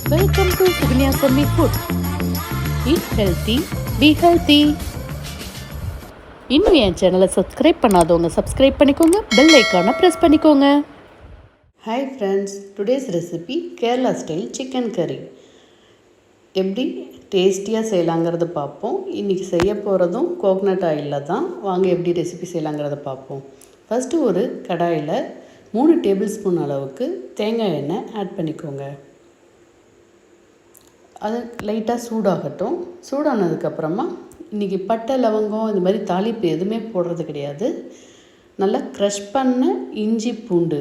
Welcome to Suganya Food. Eat healthy, be healthy. இன்னும் என் சேனலை subscribe பண்ணாதவங்க சப்ஸ்கிரைப் பண்ணிக்கோங்க, பெல் ஐக்கானை ப்ரெஸ் பண்ணிக்கோங்க. Hi friends, today's recipe Kerala style chicken கறி எப்படி டேஸ்டியாக செய்யலாங்கிறத பார்ப்போம். இன்றைக்கி செய்ய போகிறதும் கோகனட் ஆயிலில் தான். வாங்க எப்படி ரெசிபி செய்யலாங்கிறத பார்ப்போம். ஃபஸ்ட்டு ஒரு கடாயில் 3 டேபிள் ஸ்பூன் அளவுக்கு தேங்காய் எண்ணெய் ஆட் பண்ணிக்கோங்க. அது லைட்டாக சூடாகட்டும். சூடானதுக்கப்புறமா இன்றைக்கி பட்டை லவங்கம் இந்த மாதிரி தாளிப்பு எதுவுமே போடுறது கிடையாது. நல்லா க்ரஷ் பண்ண இஞ்சி பூண்டு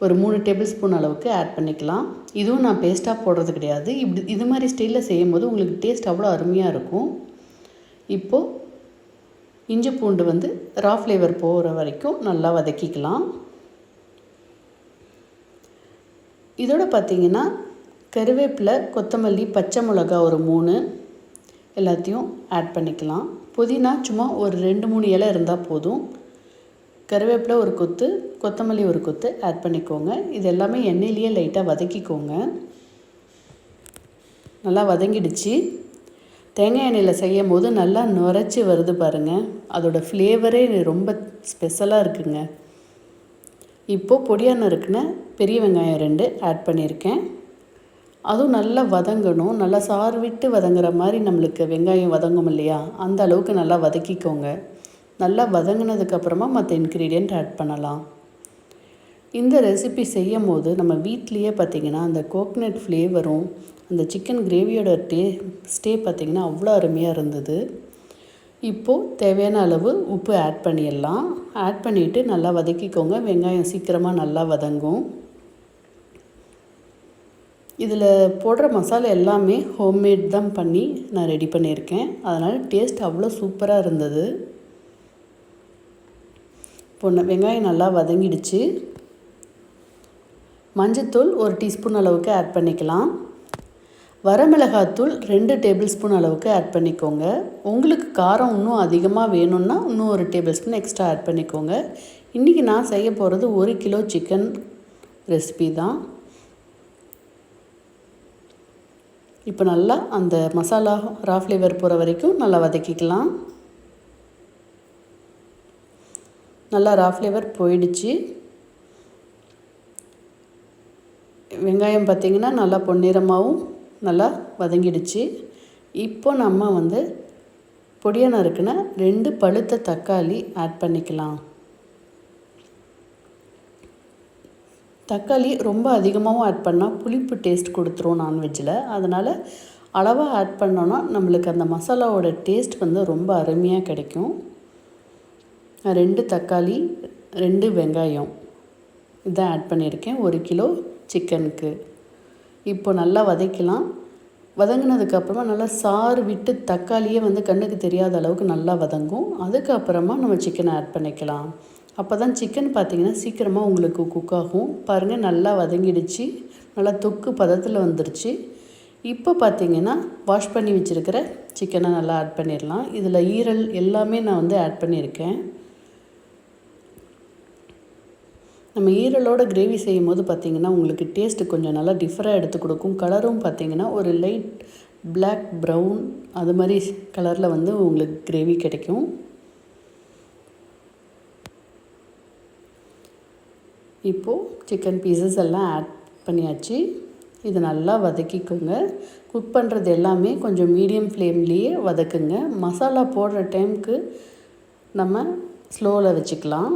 ஒரு 3 டேபிள் ஸ்பூன் அளவுக்கு ஆட் பண்ணிக்கலாம். இதுவும் நான் பேஸ்ட்டாக போடுறது கிடையாது. இது மாதிரி ஸ்டைலில் செய்யும் போது உங்களுக்கு டேஸ்ட் அவ்வளோ அருமையாக இருக்கும். இப்போது இஞ்சி பூண்டு ரா ஃப்ளேவர் போகிற வரைக்கும் நல்லா வதக்கிக்கலாம். இதோட பார்த்திங்கன்னா கருவேப்பிலை, கொத்தமல்லி, பச்சை மிளகா ஒரு 3 எல்லாத்தையும் ஆட் பண்ணிக்கலாம். புதினா சும்மா ஒரு 2-3 இலை இருந்தால் போதும். கருவேப்பிலை ஒரு கொத்து, கொத்தமல்லி ஒரு கொத்து ஆட் பண்ணிக்கோங்க. இது எல்லாமே எண்ணெயிலேயே லைட்டாக வதக்கிக்கோங்க. நல்லா வதங்கிடுச்சு. தேங்காய் எண்ணெயில் செய்யும் போது நல்லா நுரைச்சி வருது பாருங்கள். அதோடய ஃப்ளேவரே ரொம்ப ஸ்பெஷலாக இருக்குங்க. இப்போது பொடியாக நறுக்குன பெரிய வெங்காயம் 2 ஆட் பண்ணியிருக்கேன். அதுவும் நல்லா வதங்கணும். நல்லா சாறு விட்டு வதங்குற மாதிரி நம்மளுக்கு வெங்காயம் வதங்கும் இல்லையா, அந்த அளவுக்கு நல்லா வதக்கிக்கோங்க. நல்லா வதங்கினதுக்கப்புறமா மற்ற இன்க்ரீடியண்ட் ஆட் பண்ணலாம். இந்த ரெசிபி செய்யும் போது நம்ம வீட்லேயே பார்த்திங்கன்னா அந்த கோகனட் ஃப்ளேவரும் அந்த சிக்கன் கிரேவியோட டேஸ்ட்டே பார்த்திங்கன்னா அவ்வளோ அருமையாக இருந்தது. இப்போது தேவையான அளவு உப்பு ஆட் பண்ணிடலாம். ஆட் பண்ணிவிட்டு நல்லா வதக்கிக்கோங்க. வெங்காயம் சீக்கிரமாக நல்லா வதங்கும். இதில் போடுற மசாலா எல்லாமே ஹோம்மேட் தான் பண்ணி நான் ரெடி பண்ணியிருக்கேன். அதனால் டேஸ்ட் அவ்வளோ சூப்பராக இருந்தது. இப்போ வெங்காயம் நல்லா வதங்கிடுச்சு. மஞ்சத்தூள் 1 டீஸ்பூன் அளவுக்கு ஆட் பண்ணிக்கலாம். வரமிளகாத்தூள் 2 டேபிள் ஸ்பூன் அளவுக்கு ஆட் பண்ணிக்கோங்க. உங்களுக்கு காரம் இன்னும் அதிகமாக வேணும்னா இன்னும் 1 டேபிள் ஸ்பூன் எக்ஸ்ட்ரா ஆட் பண்ணிக்கோங்க. இன்றைக்கி நான் செய்ய போகிறது 1 கிலோ சிக்கன் ரெசிபி தான். இப்போ நல்லா அந்த மசாலா ரா ஃப்ளேவர் போகிற வரைக்கும் நல்லா வதக்கிக்கலாம். நல்லா ரா ஃப்ளேவர் போயிடுச்சு. வெங்காயம் பார்த்திங்கன்னா நல்லா பொன்னிறமாகவும் நல்லா வதங்கிடுச்சு. இப்போ நம்ம பொடியாக நறுக்குன 2 பழுத்த தக்காளி ஆட் பண்ணிக்கலாம். தக்காளி ரொம்ப அதிகமாகவும் ஆட் பண்ணால் புளிப்பு டேஸ்ட் கொடுத்துரும் நான்வெஜ்ஜில். அதனால் அளவாக ஆட் பண்ணோன்னா நம்மளுக்கு அந்த மசாலாவோட டேஸ்ட் ரொம்ப அருமையாக கிடைக்கும். 2 தக்காளி 2 வெங்காயம் இதான் ஆட் பண்ணியிருக்கேன் 1 கிலோ சிக்கனுக்கு. இப்போ நல்லா வதக்கலாம். வதங்கினதுக்கப்புறமா நல்லா சாறு விட்டு தக்காளியே கண்ணுக்கு தெரியாத அளவுக்கு நல்லா வதங்கும். அதுக்கப்புறமா நம்ம சிக்கனை ஆட் பண்ணிக்கலாம். அப்போ தான் சிக்கன் பார்த்திங்கன்னா சீக்கிரமாக உங்களுக்கு குக் ஆகும். பாருங்கள் நல்லா வதங்கிடுச்சு. நல்லா தொக்கு பதத்தில் வந்துருச்சு. இப்போ பார்த்திங்கன்னா வாஷ் பண்ணி வச்சுருக்கிற சிக்கனை நல்லா ஆட் பண்ணிடலாம். இதில் ஈரல் எல்லாமே நான் ஆட் பண்ணியிருக்கேன். நம்ம ஈரலோட கிரேவி செய்யும் போது பார்த்திங்கன்னா உங்களுக்கு டேஸ்ட்டு கொஞ்சம் நல்லா டிஃப்ரெண்டாக எடுத்து கொடுக்கும். கலரும் பார்த்திங்கன்னா ஒரு லைட் பிளாக் ப்ரௌன் அது மாதிரி கலரில் உங்களுக்கு கிரேவி கிடைக்கும். இப்போது சிக்கன் பீசஸ் எல்லாம் ஆட் பண்ணியாச்சு. இது நல்லா வதக்கிக்கோங்க. குக் பண்ணுறது எல்லாமே கொஞ்சம் மீடியம் ஃப்ளேம்லேயே வதக்குங்க. மசாலா போடுற டைமுக்கு நம்ம ஸ்லோவில் வச்சுக்கலாம்.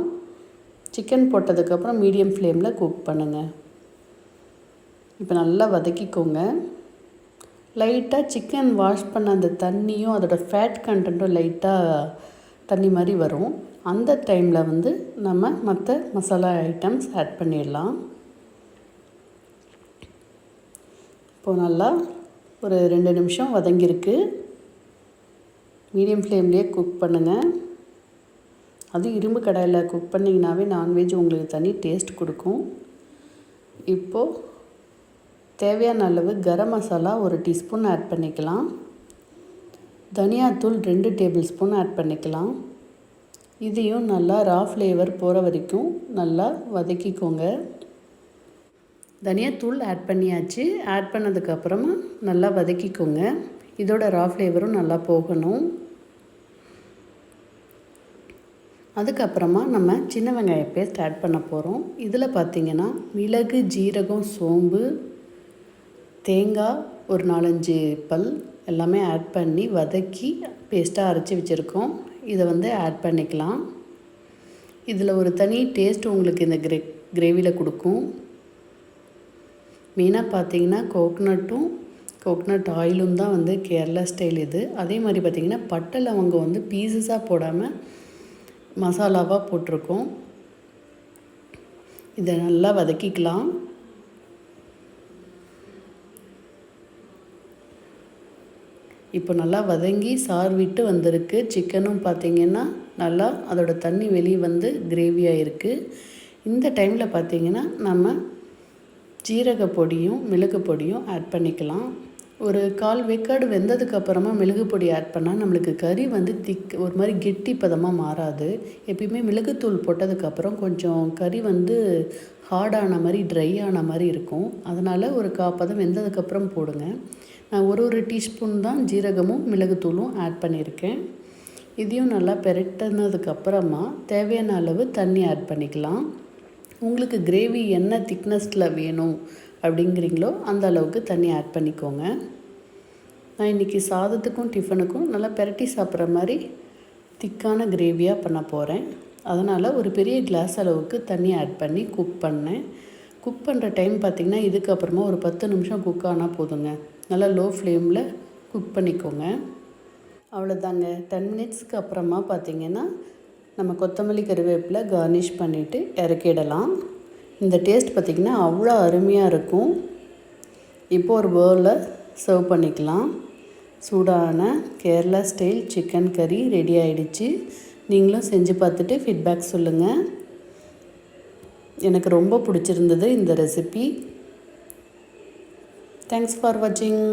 சிக்கன் போட்டதுக்கப்புறம் மீடியம் ஃப்ளேமில் குக் பண்ணுங்கள். இப்போ நல்லா வதக்கிக்கோங்க. லைட்டாக சிக்கன் வாஷ் பண்ண அந்த தண்ணியும் அதோடய ஃபேட் கண்டென்ட்டும் லைட்டாக தண்ணி மாதிரி வரும். அந்த டைமில் நம்ம மற்ற மசாலா ஐட்டம்ஸ் ஆட் பண்ணிடலாம். இப்போது நல்லா ஒரு 2 நிமிஷம் வதங்கியிருக்கு. மீடியம் ஃப்ளேம்லேயே குக் பண்ணுங்கள். அதுவும் இரும்பு கடாயில் குக் பண்ணிங்கனாவே நான்வெஜ் உங்களுக்கு தனி டேஸ்ட் கொடுக்கும். இப்போது தேவையான அளவு கரம் மசாலா 1 டீஸ்பூன் ஆட் பண்ணிக்கலாம். தனியாத்தூள் 2 டேபிள் ஸ்பூன் ஆட் பண்ணிக்கலாம். இதையும் நல்லா ரா ஃப்ளேவர் போகிற வரைக்கும் நல்லா வதக்கிக்கோங்க. தனியாத்தூள் ஆட் பண்ணியாச்சு. ஆட் பண்ணதுக்கப்புறமா நல்லா வதக்கிக்கோங்க. இதோட ரா ஃப்ளேவரும் நல்லா போகணும். அதுக்கப்புறமா நம்ம சின்ன வெங்காய பேஸ்ட் ஆட் பண்ண போகிறோம். இதில் பார்த்திங்கன்னா மிளகு, ஜீரகம், சோம்பு, தேங்காய் ஒரு 4-5 பல் எல்லாமே ஆட் பண்ணி வதக்கி பேஸ்ட்டாக அரைச்சி வச்சுருக்கோம். இதை ஆட் பண்ணிக்கலாம். இதில் ஒரு தனி டேஸ்ட் உங்களுக்கு இந்த கிரேவியில் கொடுக்கும். மெயினாக பார்த்திங்கன்னா கோக்னட் ஆயிலும் தான் கேரளா ஸ்டைல் இது. அதே மாதிரி பார்த்திங்கன்னா பட்டை லவங்கம் பீசஸாக போடாமல் மசாலாவாக போட்டிருக்கோம். இதை நல்லா வதக்கிக்கலாம். இப்போ நல்லா வதங்கி சாறு விட்டு வந்திருக்கு. சிக்கனும் பார்த்திங்கன்னா நல்லா அதோட தண்ணி வெளியே கிரேவியாக இருக்குது. இந்த டைமில் பார்த்திங்கன்னா நம்ம ஜீரக பொடியும் மிளகு பொடியும் ஆட் பண்ணிக்கலாம். ஒரு 1/4 வேக்காடு வெந்ததுக்கப்புறமா மிளகு பொடி ஆட் பண்ணால் நம்மளுக்கு கறி திக் ஒரு மாதிரி கெட்டி பதமாக மாறாது. எப்பயுமே மிளகுத்தூள் போட்டதுக்கப்புறம் கொஞ்சம் கறி ஹார்டான மாதிரி ட்ரை ஆன மாதிரி இருக்கும். அதனால் ஒரு 1/4 பதம் வெந்ததுக்கப்புறம் போடுங்க. நான் ஒரு டீஸ்பூன் தான் ஜீரகமும் மிளகுத்தூளும் ஆட் பண்ணியிருக்கேன். இதையும் நல்லா பெரட்டினதுக்கப்புறமா தேவையான அளவு தண்ணி ஆட் பண்ணிக்கலாம். உங்களுக்கு கிரேவி என்ன திக்னஸில் வேணும் அப்படிங்கிறீங்களோ அந்த அளவுக்கு தண்ணி ஆட் பண்ணிக்கோங்க. நான் இன்றைக்கி சாதத்துக்கும் டிஃபனுக்கும் நல்லா பெரட்டி சாப்பிட்ற மாதிரி திக்கான கிரேவியாக பண்ண போகிறேன். அதனால் ஒரு பெரிய கிளாஸ் அளவுக்கு தண்ணி ஆட் பண்ணி குக் பண்ணேன். குக் பண்ணுற டைம் பார்த்திங்கன்னா இதுக்கப்புறமா ஒரு 10 நிமிஷம் குக் ஆனால் போதுங்க. நல்லா லோ ஃப்ளேமில் குக் பண்ணிக்கோங்க. அவ்வளோதாங்க. 10 மினிட்ஸ்க்கு அப்புறமா பார்த்திங்கன்னா நம்ம கொத்தமல்லி கருவேப்பிலை கார்னிஷ் பண்ணிவிட்டு இறக்கிடலாம். இந்த டேஸ்ட் பார்த்திங்கன்னா அவ்வளோ அருமையாக இருக்கும். இப்போ ஒரு பவுலில் சர்வ் பண்ணிக்கலாம். சூடான கேரளா ஸ்டைல் சிக்கன் கறி ரெடி ஆகிடுச்சு. நீங்களும் செஞ்சு பார்த்துட்டு ஃபீட்பேக் சொல்லுங்கள். எனக்கு ரொம்ப பிடிச்சிருந்தது இந்த ரெசிபி. தேங்க்ஸ் ஃபார் வாட்சிங்.